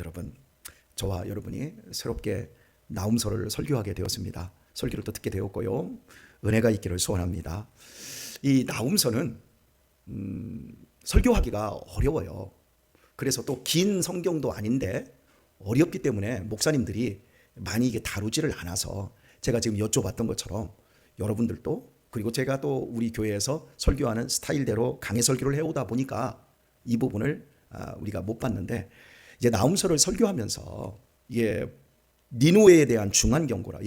여러분, 저와 여러분이 새롭게 나움서를 설교하게 되었습니다. 설교를 또 듣게 되었고요. 은혜가 있기를 소원합니다. 이 나움서는 설교하기가 어려워요. 그래서 또 긴 성경도 아닌데 어렵기 때문에 목사님들이 많이 이게 다루지를 않아서 제가 지금 여쭤봤던 것처럼 여러분들도, 그리고 제가 또 우리 교회에서 설교하는 스타일대로 강해 설교를 해오다 보니까 이 부분을 우리가 못 봤는데, 이제 나움서를 설교하면서 니누웨에 대한 중한 경고라,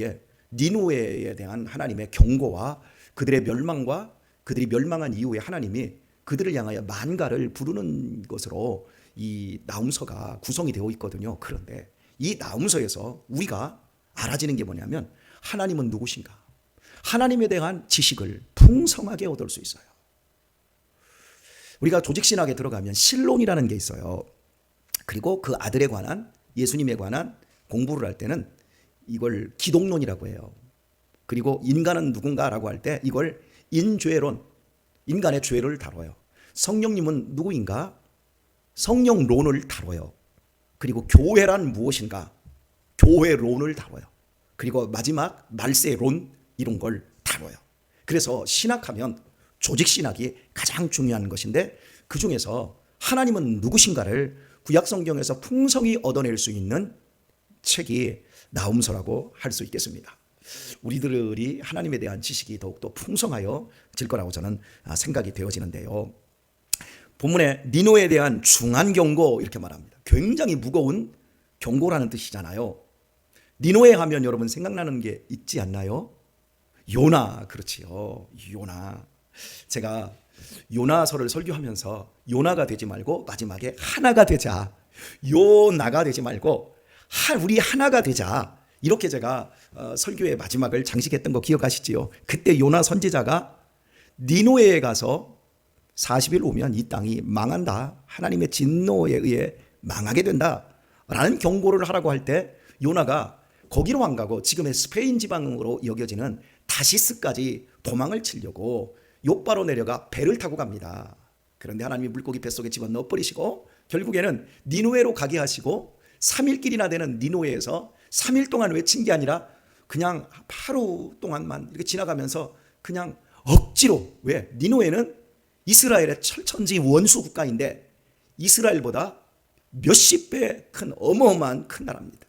니누웨에 대한 하나님의 경고와 그들의 멸망과 그들이 멸망한 이후에 하나님이 그들을 향하여 만가를 부르는 것으로 이 나움서가 구성이 되어 있거든요. 그런데 이 나움서에서 우리가 알아지는 게 뭐냐면, 하나님은 누구신가? 하나님에 대한 지식을 풍성하게 얻을 수 있어요. 우리가 조직신학에 들어가면 신론이라는 게 있어요. 그리고 그 아들에 관한, 예수님에 관한 공부를 할 때는 이걸 기독론이라고 해요. 그리고 인간은 누군가라고 할 때 이걸 인죄론, 인간의 죄를 다뤄요. 성령님은 누구인가? 성령론을 다뤄요. 그리고 교회란 무엇인가? 교회론을 다뤄요. 그리고 마지막 말세론, 이런 걸 다뤄요. 그래서 신학하면 조직신학이 가장 중요한 것인데, 그 중에서 하나님은 누구신가를 구약성경에서 풍성히 얻어낼 수 있는 책이 나움서라고 할 수 있겠습니다. 우리들이 하나님에 대한 지식이 더욱더 풍성하여질 거라고 저는 생각이 되어지는데요. 본문에 니노에 대한 중한 경고 이렇게 말합니다. 굉장히 무거운 경고라는 뜻이잖아요. 니노에 하면 여러분 생각나는 게 있지 않나요? 요나, 그렇지요. 요나. 제가 요나서를 설교하면서 요나가 되지 말고 마지막에 하나가 되자, 요나가 되지 말고 우리 하나가 되자, 이렇게 제가 설교의 마지막을 장식했던 거 기억하시지요? 그때 요나 선지자가 니노에 가서 40일 오면 이 땅이 망한다, 하나님의 진노에 의해 망하게 된다 라는 경고를 하라고 할 때 요나가 거기로 안 가고 지금의 스페인 지방으로 여겨지는 다시스까지 도망을 치려고 욥바로 내려가 배를 타고 갑니다. 그런데 하나님이 물고기 뱃속에 집어넣어 버리시고 결국에는 니누에로 가게 하시고 3일길이나 되는 니누에에서 3일 동안 외친 게 아니라 그냥 하루 동안만 이렇게 지나가면서 그냥 억지로, 왜? 니누에는 이스라엘의 철천지 원수 국가인데 이스라엘보다 몇십 배 큰 어마어마한 큰 나라입니다.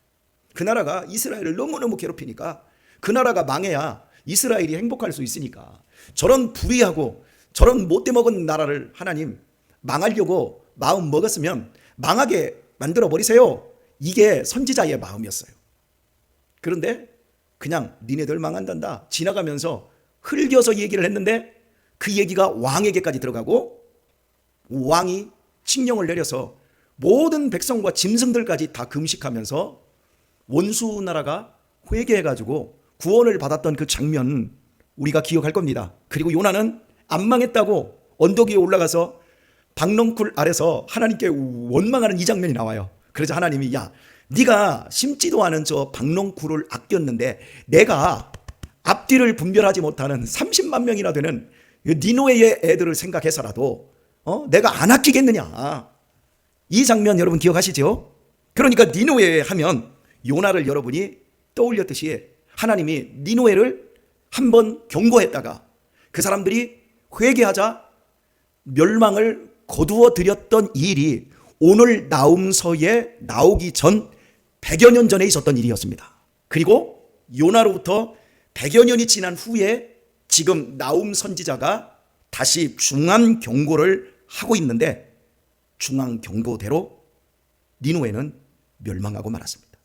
그 나라가 이스라엘을 너무너무 괴롭히니까 그 나라가 망해야 이스라엘이 행복할 수 있으니까 저런 불의하고 저런 못돼 먹은 나라를 하나님 망하려고 마음 먹었으면 망하게 만들어 버리세요. 이게 선지자의 마음이었어요. 그런데 그냥 니네들 망한단다 지나가면서 흘겨서 얘기를 했는데 그 얘기가 왕에게까지 들어가고 왕이 칙령을 내려서 모든 백성과 짐승들까지 다 금식하면서 원수 나라가 회개해가지고 구원을 받았던 그 장면 우리가 기억할 겁니다. 그리고 요나는 안 망했다고 언덕 위에 올라가서 박넝쿨 아래서 하나님께 원망하는 이 장면이 나와요. 그래서 하나님이, 야, 네가 심지도 않은 저 박넝쿨을 아꼈는데 내가 앞뒤를 분별하지 못하는 30만 명이나 되는 니노의 애들을 생각해서라도 내가 안 아끼겠느냐. 이 장면 여러분 기억하시죠? 그러니까 니노에 하면 요나를 여러분이 떠올렸듯이 하나님이 니노에를 한번 경고했다가 그 사람들이 회개하자 멸망을 거두어 드렸던 이 일이 오늘 나움서에 나오기 전 100여 년 전에 있었던 일이었습니다. 그리고 요나로부터 100여 년이 지난 후에 지금 나움 선지자가 다시 중한 경고를 하고 있는데, 중한 경고대로 니누에는 멸망하고 말았습니다.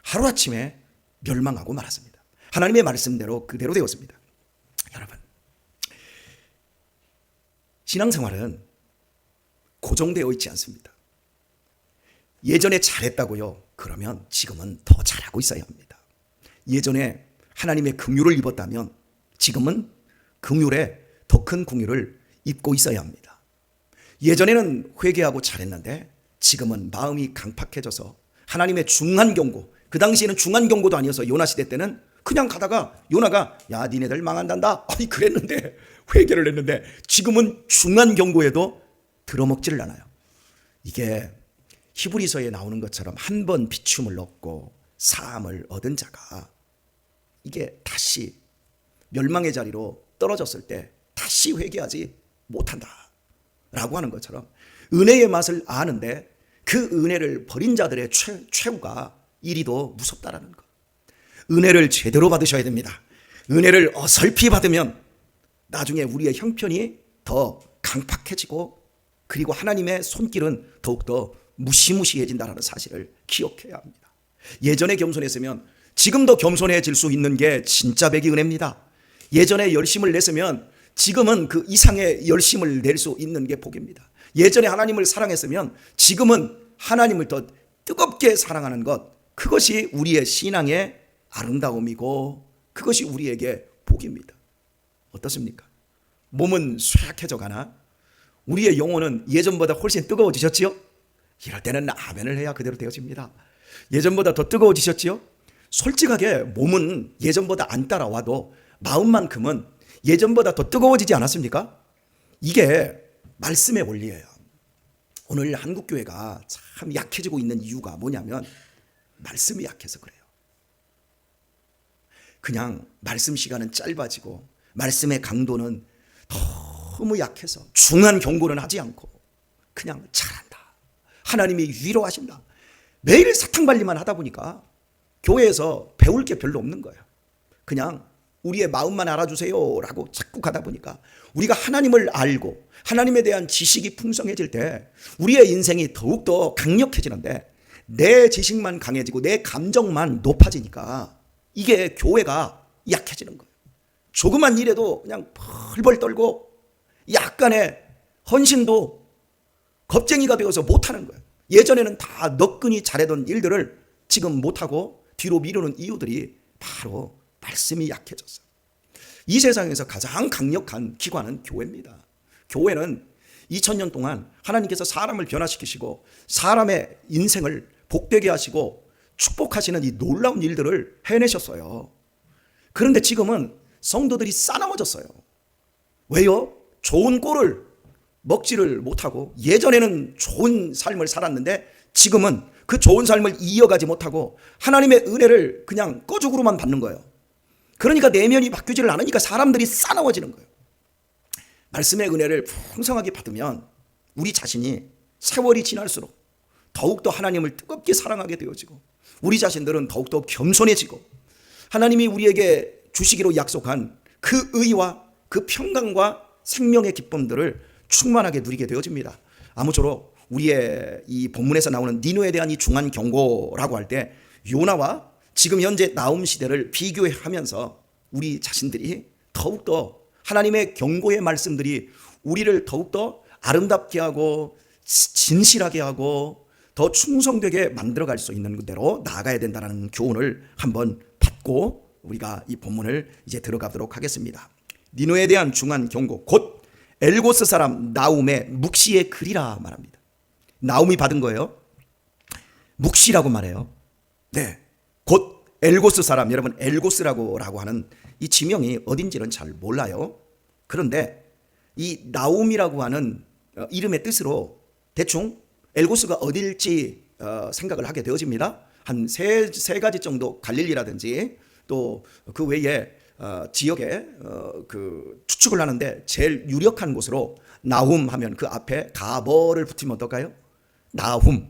하루아침에 멸망하고 말았습니다. 하나님의 말씀대로 그대로 되었습니다. 여러분, 신앙생활은 고정되어 있지 않습니다. 예전에 잘했다고요? 그러면 지금은 더 잘하고 있어야 합니다. 예전에 하나님의 긍휼을 입었다면 지금은 긍휼에 더 큰 긍휼을 입고 있어야 합니다. 예전에는 회개하고 잘했는데 지금은 마음이 강팍해져서 하나님의 중한 경고, 그 당시에는 중한 경고도 아니어서 요나 시대 때는 그냥 가다가 요나가 야 니네들 망한단다 그랬는데 회개를 했는데 지금은 중한 경고에도 들어먹지를 않아요. 이게 히브리서에 나오는 것처럼 한 번 비춤을 얻고 사함을 얻은 자가 이게 다시 멸망의 자리로 떨어졌을 때 다시 회개하지 못한다 라고 하는 것처럼 은혜의 맛을 아는데 그 은혜를 버린 자들의 최후가 이리도 무섭다라는 것. 은혜를 제대로 받으셔야 됩니다. 은혜를 어설피 받으면 나중에 우리의 형편이 더 강팍해지고 그리고 하나님의 손길은 더욱더 무시무시해진다는 사실을 기억해야 합니다. 예전에 겸손했으면 지금도 겸손해질 수 있는 게 진짜 백이 은혜입니다. 예전에 열심을 냈으면 지금은 그 이상의 열심을 낼 수 있는 게 복입니다. 예전에 하나님을 사랑했으면 지금은 하나님을 더 뜨겁게 사랑하는 것, 그것이 우리의 신앙의 아름다움이고 그것이 우리에게 복입니다. 어떻습니까? 몸은 쇠약해져 가나 우리의 영혼은 예전보다 훨씬 뜨거워지셨지요? 이럴 때는 아멘을 해야 그대로 되어집니다. 예전보다 더 뜨거워지셨지요? 솔직하게 몸은 예전보다 안 따라와도 마음만큼은 예전보다 더 뜨거워지지 않았습니까? 이게 말씀의 원리예요. 오늘 한국교회가 참 약해지고 있는 이유가 뭐냐면 말씀이 약해서 그래요. 그냥 말씀 시간은 짧아지고 말씀의 강도는 너무 약해서 중한 경고는 하지 않고 그냥 잘한다, 하나님이 위로하신다, 매일 사탕발리만 하다 보니까 교회에서 배울 게 별로 없는 거예요. 그냥 우리의 마음만 알아주세요 라고 자꾸 가다 보니까 우리가 하나님을 알고 하나님에 대한 지식이 풍성해질 때 우리의 인생이 더욱더 강력해지는데 내 지식만 강해지고 내 감정만 높아지니까 이게 교회가 약해지는 거예요. 조그만 일에도 그냥 펄펄 떨고 약간의 헌신도 겁쟁이가 되어서 못하는 거예요. 예전에는 다 너끈히 잘하던 일들을 지금 못하고 뒤로 미루는 이유들이 바로 말씀이 약해졌어요. 이 세상에서 가장 강력한 기관은 교회입니다. 교회는 2000년 동안 하나님께서 사람을 변화시키시고 사람의 인생을 복되게 하시고 축복하시는 이 놀라운 일들을 해내셨어요. 그런데 지금은 성도들이 싸나워졌어요. 왜요? 좋은 꼴을 먹지를 못하고 예전에는 좋은 삶을 살았는데 지금은 그 좋은 삶을 이어가지 못하고 하나님의 은혜를 그냥 꺼죽으로만 받는 거예요. 그러니까 내면이 바뀌지를 않으니까 사람들이 싸나워지는 거예요. 말씀의 은혜를 풍성하게 받으면 우리 자신이 세월이 지날수록 더욱더 하나님을 뜨겁게 사랑하게 되어지고 우리 자신들은 더욱더 겸손해지고 하나님이 우리에게 주시기로 약속한 그 의와 그 평강과 생명의 기쁨들을 충만하게 누리게 되어집니다. 아무쪼록 우리의 이 본문에서 나오는 니느웨에 대한 이 중한 경고라고 할 때 요나와 지금 현재 나움 시대를 비교하면서 우리 자신들이 더욱더 하나님의 경고의 말씀들이 우리를 더욱더 아름답게 하고 진실하게 하고 더 충성되게 만들어갈 수 있는 대로 나아가야 된다는 교훈을 한번 받고 우리가 이 본문을 이제 들어가도록 하겠습니다. 니느웨에 대한 중한 경고, 곧 엘고스 사람 나움의 묵시의 글이라 말합니다. 나움이 받은 거예요. 묵시라고 말해요. 네, 곧 엘고스 사람, 여러분 엘고스라고 하는 이 지명이 어딘지는 잘 몰라요. 그런데 이 나움이라고 하는 이름의 뜻으로 대충 엘고스가 어딜지 생각을 하게 되어집니다. 한 세 가지 정도, 갈릴리라든지 또 그 외에 지역에 그 추측을 하는데 제일 유력한 곳으로 나훔 하면 그 앞에 가버를 붙이면 어떨까요? 나훔,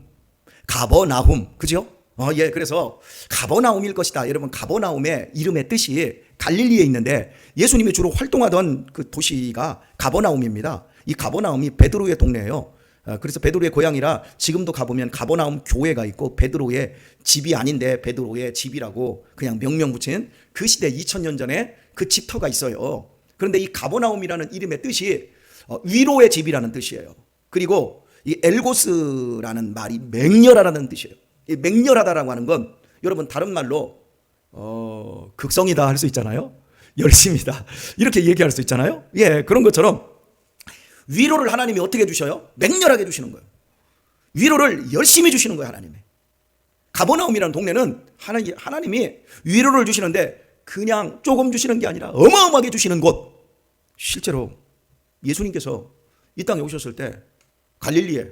가버나훔, 그죠? 예, 그래서 가버나움일 것이다. 여러분, 가버나움의 이름의 뜻이 갈릴리에 있는데 예수님이 주로 활동하던 그 도시가 가버나움입니다. 이 가버나움이 베드로의 동네예요. 그래서 베드로의 고향이라 지금도 가보면 가버나움 교회가 있고 베드로의 집이 아닌데 베드로의 집이라고 그냥 명명 붙인 그 시대 2000년 전에 그 집터가 있어요. 그런데 이 가버나움이라는 이름의 뜻이 위로의 집이라는 뜻이에요. 그리고 이 엘고스라는 말이 맹렬하다는 뜻이에요. 이 맹렬하다라고 하는 건 여러분 다른 말로 극성이다 할 수 있잖아요. 열심이다 이렇게 얘기할 수 있잖아요. 예, 그런 것처럼 위로를 하나님이 어떻게 주셔요? 맹렬하게 주시는 거예요. 위로를 열심히 주시는 거예요. 하나님이. 가버나움이라는 동네는 하나님이 위로를 주시는데 그냥 조금 주시는 게 아니라 어마어마하게 주시는 곳. 실제로 예수님께서 이 땅에 오셨을 때 갈릴리에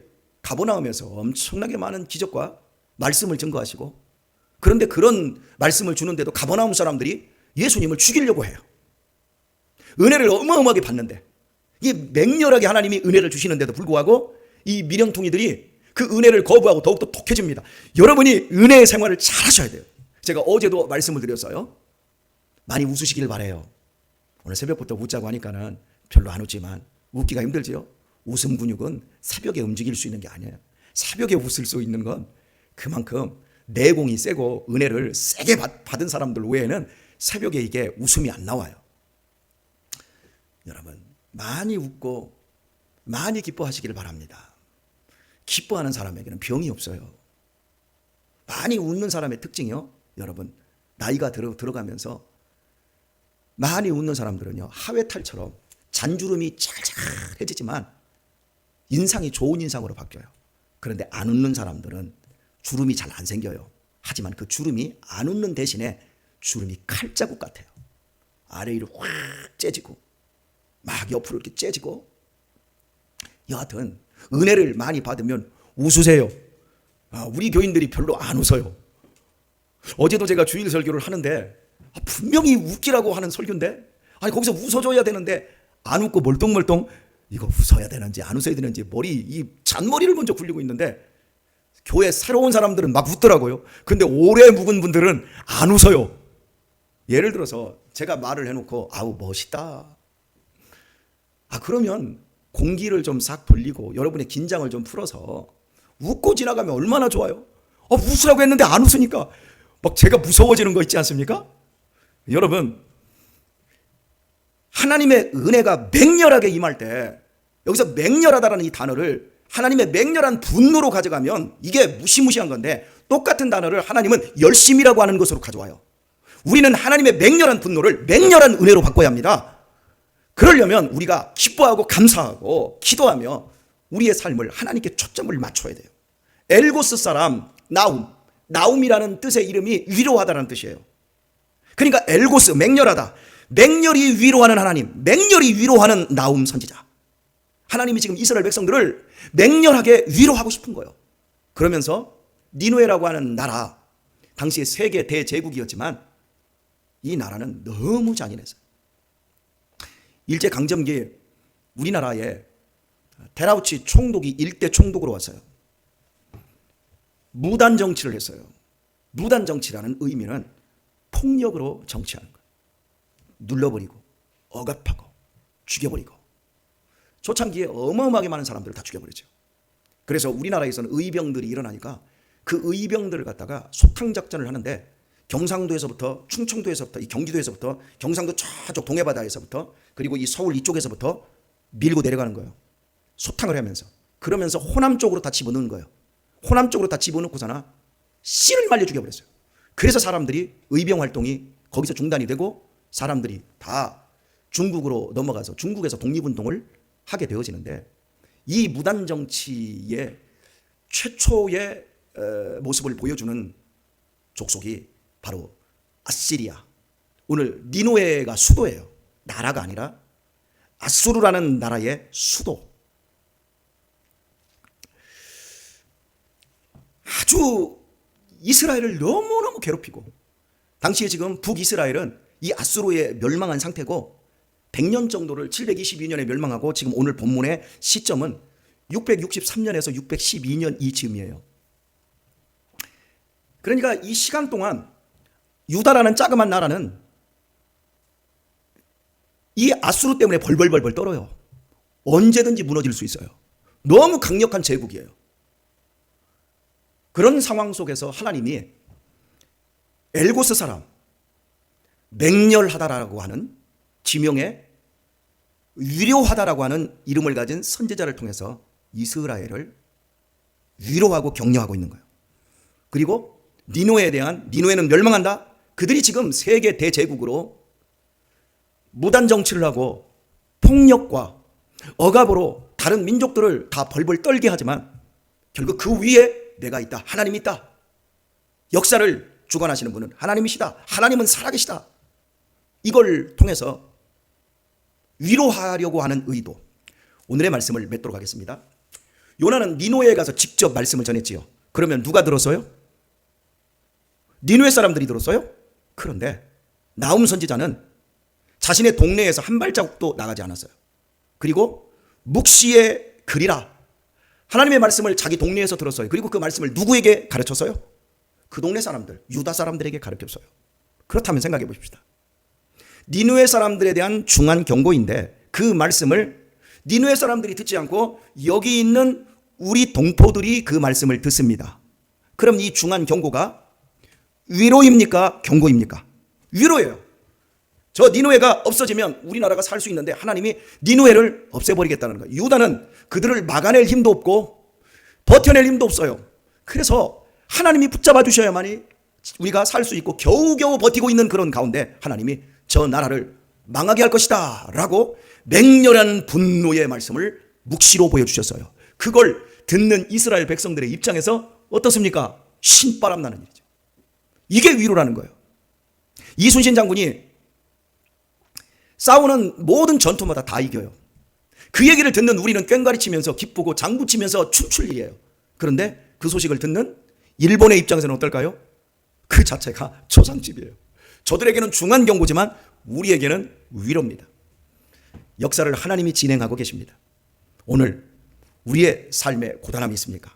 가버나움에서 엄청나게 많은 기적과 말씀을 증거하시고, 그런데 그런 말씀을 주는데도 가버나움 사람들이 예수님을 죽이려고 해요. 은혜를 어마어마하게 받는데, 이 맹렬하게 하나님이 은혜를 주시는데도 불구하고 이 미련통이들이 그 은혜를 거부하고 더욱더 독해집니다. 여러분이 은혜의 생활을 잘 하셔야 돼요. 제가 어제도 말씀을 드렸어요. 많이 웃으시길 바라요. 오늘 새벽부터 웃자고 하니까는 별로 안 웃지만 웃기가 힘들지요. 웃음 근육은 새벽에 움직일 수 있는 게 아니에요. 새벽에 웃을 수 있는 건 그만큼 내공이 세고 은혜를 세게 받은 사람들 외에는 새벽에 이게 웃음이 안 나와요. 여러분, 많이 웃고 많이 기뻐하시기를 바랍니다. 기뻐하는 사람에게는 병이 없어요. 많이 웃는 사람의 특징이요, 여러분, 나이가 들어가면서 많이 웃는 사람들은요, 하회탈처럼 잔주름이 찰찰해지지만 인상이 좋은 인상으로 바뀌어요. 그런데 안 웃는 사람들은 주름이 잘 안 생겨요. 하지만 그 주름이 안 웃는 대신에 주름이 칼자국 같아요. 아래 위로 확 째지고 막 옆으로 이렇게 째지고. 여하튼 은혜를 많이 받으면 웃으세요. 우리 교인들이 별로 안 웃어요. 어제도 제가 주일 설교를 하는데 분명히 웃기라고 하는 설교인데, 아니 거기서 웃어줘야 되는데 안 웃고 멀뚱멀뚱, 이거 웃어야 되는지 안 웃어야 되는지 이 잔머리를 먼저 굴리고 있는데, 교회 새로운 사람들은 막 웃더라고요. 근데 오래 묵은 분들은 안 웃어요. 예를 들어서 제가 말을 해놓고 아우 멋있다, 그러면 공기를 좀 싹 돌리고 여러분의 긴장을 좀 풀어서 웃고 지나가면 얼마나 좋아요. 웃으라고 했는데 안 웃으니까 막 제가 무서워지는 거 있지 않습니까? 여러분, 하나님의 은혜가 맹렬하게 임할 때, 여기서 맹렬하다라는 이 단어를 하나님의 맹렬한 분노로 가져가면 이게 무시무시한 건데, 똑같은 단어를 하나님은 열심이라고 하는 것으로 가져와요. 우리는 하나님의 맹렬한 분노를 맹렬한 은혜로 바꿔야 합니다. 그러려면 우리가 기뻐하고 감사하고 기도하며 우리의 삶을 하나님께 초점을 맞춰야 돼요. 엘고스 사람 나움이라는 뜻의 이름이 위로하다라는 뜻이에요. 그러니까 엘고스, 맹렬하다, 맹렬히 위로하는 하나님, 맹렬히 위로하는 나움 선지자. 하나님이 지금 이스라엘 백성들을 맹렬하게 위로하고 싶은 거예요. 그러면서 니누에라고 하는 나라, 당시에 세계 대제국이었지만 이 나라는 너무 잔인했어요. 일제강점기에 우리나라에 데라우치 총독이 일대 총독으로 왔어요. 무단정치를 했어요. 무단정치라는 의미는 폭력으로 정치하는 거예요. 눌러버리고 억압하고 죽여버리고. 초창기에 어마어마하게 많은 사람들을 다 죽여버리죠. 그래서 우리나라에서는 의병들이 일어나니까 그 의병들을 갖다가 소탕작전을 하는데, 경상도에서부터 충청도에서부터 이 경기도에서부터 경상도 저쪽 동해바다에서부터 그리고 이 서울 이쪽에서부터 밀고 내려가는 거예요. 소탕을 하면서. 그러면서 호남 쪽으로 다 집어넣는 거예요. 호남 쪽으로 다 집어넣고서나 씨를 말려 죽여버렸어요. 그래서 사람들이 의병 활동이 거기서 중단이 되고 사람들이 다 중국으로 넘어가서 중국에서 독립운동을 하게 되어지는데, 이 무단정치의 최초의 모습을 보여주는 족속이 바로 아시리아, 오늘 니누에가 수도예요. 나라가 아니라 아수르라는 나라의 수도. 아주 이스라엘을 너무너무 괴롭히고, 당시에 지금 북이스라엘은 이 아수르에 멸망한 상태고 100년 정도를 722년에 멸망하고 지금 오늘 본문의 시점은 663년에서 612년 이즈음이에요. 그러니까 이 시간 동안 유다라는 자그만 나라는 이 아수르 때문에 벌벌벌벌 떨어요. 언제든지 무너질 수 있어요. 너무 강력한 제국이에요. 그런 상황 속에서 하나님이 엘고스 사람, 맹렬하다라고 하는 지명에 위로하다라고 하는 이름을 가진 선지자를 통해서 이스라엘을 위로하고 격려하고 있는 거예요. 그리고 니누에는 멸망한다. 그들이 지금 세계 대제국으로 무단 정치를 하고 폭력과 억압으로 다른 민족들을 다 벌벌 떨게 하지만 결국 그 위에 내가 있다. 하나님이 있다. 역사를 주관하시는 분은 하나님이시다. 하나님은 살아계시다. 이걸 통해서 위로하려고 하는 의도. 오늘의 말씀을 맺도록 하겠습니다. 요나는 니느웨에 가서 직접 말씀을 전했지요. 그러면 누가 들었어요? 니느웨 사람들이 들었어요? 그런데 나훔 선지자는 자신의 동네에서 한 발자국도 나가지 않았어요. 그리고 묵시에 그리라, 하나님의 말씀을 자기 동네에서 들었어요. 그리고 그 말씀을 누구에게 가르쳤어요? 그 동네 사람들, 유다 사람들에게 가르쳤어요. 그렇다면 생각해 보십시다. 니느웨 사람들에 대한 중한 경고인데 그 말씀을 니느웨 사람들이 듣지 않고 여기 있는 우리 동포들이 그 말씀을 듣습니다. 그럼 이 중한 경고가 위로입니까? 경고입니까? 위로예요. 저 니느웨가 없어지면 우리나라가 살 수 있는데 하나님이 니느웨를 없애버리겠다는 거예요. 유다는 그들을 막아낼 힘도 없고 버텨낼 힘도 없어요. 그래서 하나님이 붙잡아 주셔야만이 우리가 살 수 있고 겨우겨우 버티고 있는 그런 가운데 하나님이 저 나라를 망하게 할 것이다 라고 맹렬한 분노의 말씀을 묵시로 보여주셨어요. 그걸 듣는 이스라엘 백성들의 입장에서 어떻습니까? 신바람 나는 일이죠. 이게 위로라는 거예요. 이순신 장군이 싸우는 모든 전투마다 다 이겨요. 그 얘기를 듣는 우리는 꽹과리 치면서 기쁘고 장구 치면서 춤출 일이에요. 그런데 그 소식을 듣는 일본의 입장에서는 어떨까요? 그 자체가 초상집이에요. 저들에게는 중한 경고지만 우리에게는 위로입니다. 역사를 하나님이 진행하고 계십니다. 오늘 우리의 삶에 고단함이 있습니까?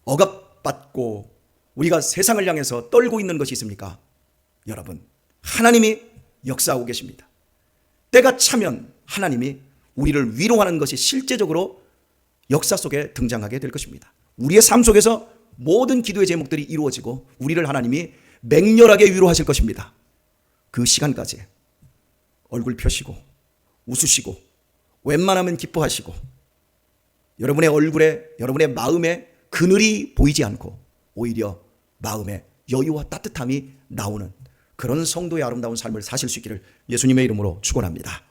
억압받고 우리가 세상을 향해서 떨고 있는 것이 있습니까? 여러분, 하나님이 역사하고 계십니다. 때가 차면 하나님이 우리를 위로하는 것이 실제적으로 역사 속에 등장하게 될 것입니다. 우리의 삶 속에서 모든 기도의 제목들이 이루어지고 우리를 하나님이 맹렬하게 위로하실 것입니다. 그 시간까지 얼굴 펴시고 웃으시고 웬만하면 기뻐하시고 여러분의 얼굴에, 여러분의 마음에 그늘이 보이지 않고 오히려 마음에 여유와 따뜻함이 나오는 그런 성도의 아름다운 삶을 사실 수 있기를 예수님의 이름으로 축원합니다.